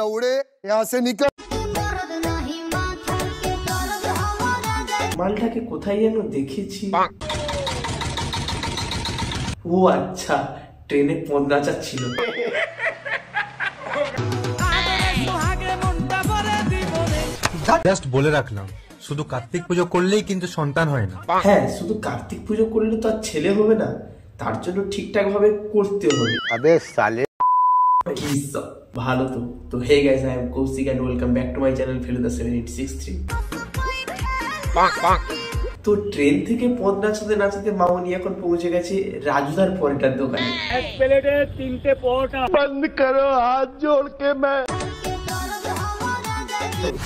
लौड़े यहाँ से निकल। মালটাকে কোথায় যেন দেখেছি। ও আচ্ছা, ট্রেনে পদ নাচাচ্ছিল। জাস্ট বলে রাখলাম, শুধু কার্তিক পুজো করলেই কিন্তু সন্তান হয় না। হ্যাঁ, শুধু কার্তিক পুজো করলে তো আর ছেলে হবে না, তার জন্য ঠিকঠাক ভাবে করতে হবে। अबे साले ভালো তো। তো hey guys, I am Kaushik and welcome back to my channel Feluda 7863। তো ট্রেন থেকে পদ নাচাতে নাচাতে মামনি এখন পৌঁছে গেছে রাজুদার পরোটার দোকানে। এক প্লেটে 3টে পরোটা। बंद करो हाथ जोड़ के मैं।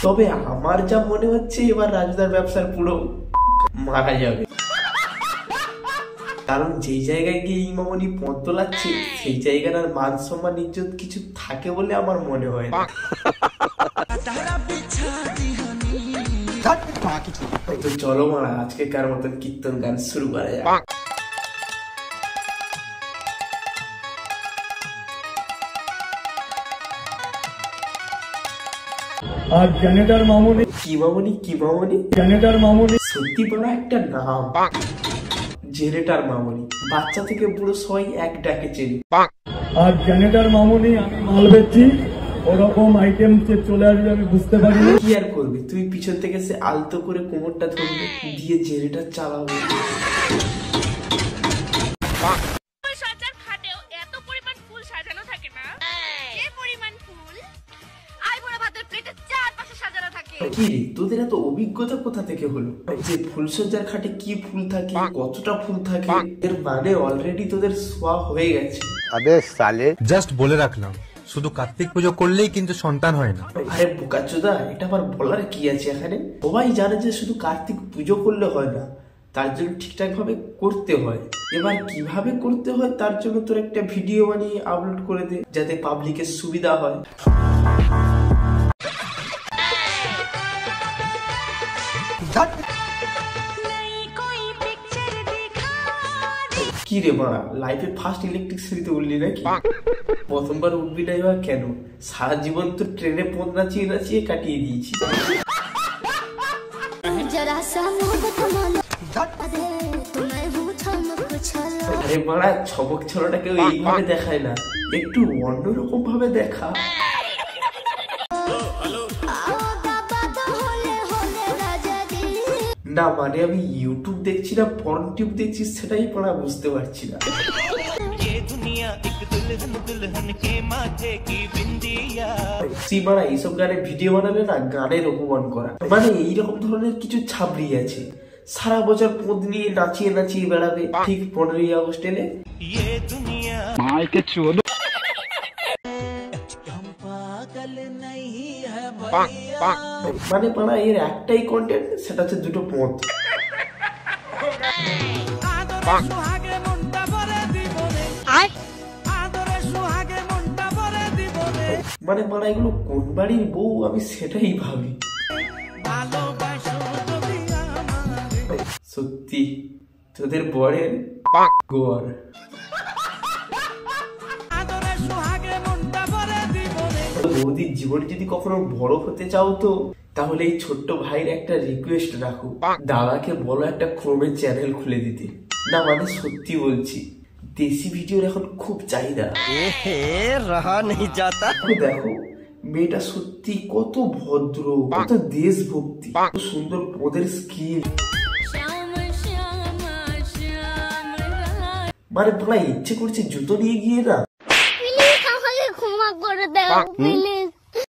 তবে আমার যা মনে হচ্ছে এবার রাজুদার ব্যবসার পুরো মারা যাবে, কারণ যেই জায়গায় গিয়ে এই মামনি পদ তোলাচ্ছে সেই জায়গার আর মান সম্মান ইজ্জত কিছু থাকে বলে আমার মনে হয় না। তো চলো মারা, আজকে কার মতন কীর্তন গান শুরু করা যাক। আর জেনেটার মামুনি। কি মামনি? কি মামনি? জেনেটার মামুনি সত্যি বড় একটা নাম, জেনেটার মামনি। বাচ্চা থেকে বুড়ো সবাই এক ডাকে চেনে। আর জেনেটার মামুনি আমি মাল বেচছি, ওরকম আইটেম চলে আসবে আমি বুঝতে পারিনি। কি আর করবি, তুই পিছন থেকে সে আলতো করে কোমরটা ধরবে, দিয়ে জেনেটার চালাবে। কি রে, তোদের এত অভিজ্ঞতা কোথা থেকে হলো যে ফুলসজ্জার খাটে কি ফুল থাকে, কতটা ফুল থাকে? এর মানে অলরেডি তোদের সোয়া হয়ে গেছে। अबे साले জাস্ট বলে রাখলাম, শুধু কার্তিক পুজো করলেই কিন্তু সন্তান হয় না। আরে বোকাচোদা, এটা আবার বলার কি আছে এখানে? সবাই জানে যে শুধু কার্তিক পুজো করলে হয় না, তার জন্য ঠিকঠাক ভাবে করতে হয়। এবার কিভাবে করতে হয় তার জন্য তোর একটা ভিডিও বানিয়ে আপলোড করে দে, যাতে পাবলিকের সুবিধা হয়। কি রে মারা, লাইফে ফার্স্ট ইলেকট্রিসিটিতে উঠলি নাকি? প্রথমবার উঠবি না এবার কেন? সারা জীবন তো ট্রেনে পথ নাচিয়ে নাচিয়ে কাটিয়ে দিয়েছি। আরে মারা, ছবক ছড়াটা কেউ এইভাবে দেখায় না, একটু অন্যরকম ভাবে দেখা। না মানে আমি ইউটিউব দেখছি না পর্ন টিউব দেখছি সেটাই পড়া বুঝতে পারছি না। এইসব গানের ভিডিও বানালে না, গানের অপমান করা মানে এইরকম ধরনের কিছু ছাবড়ি আছে, সারা বছর পদ নিয়ে নাচিয়ে নাচিয়ে বেড়াবে, ঠিক 15ই আগস্ট এলে মানে পাড়া এর একটাই কন্টেন্ট, সেটা হচ্ছে দুটো পথ। মানে পাড়া এগুলো কোন বাড়ির বউ, আমি সেটাই ভাবি। সত্যি তোদের বরের গোয়ার। বৌদির জীবনে যদি কখনো বড় হতে চাও তো তাহলে এই ছোট্ট ভাইয়ের একটা রিকোয়েস্ট রাখো, দাদাকে বলো একটা ক্রোমের চ্যানেল খুলে দিতে। না মানে সত্যি বলছি, দেশি ভিডিওর এখন খুব চাহিদা। দেখো মেয়েটা সত্যি কত ভদ্র, কত দেশভক্তি, কত সুন্দর পদের স্কিল। মানে ভাই ইচ্ছে করছে জুতো নিয়ে গিয়ে না প্লিজ আমাকে ক্ষমা করে দাও প্লিজ।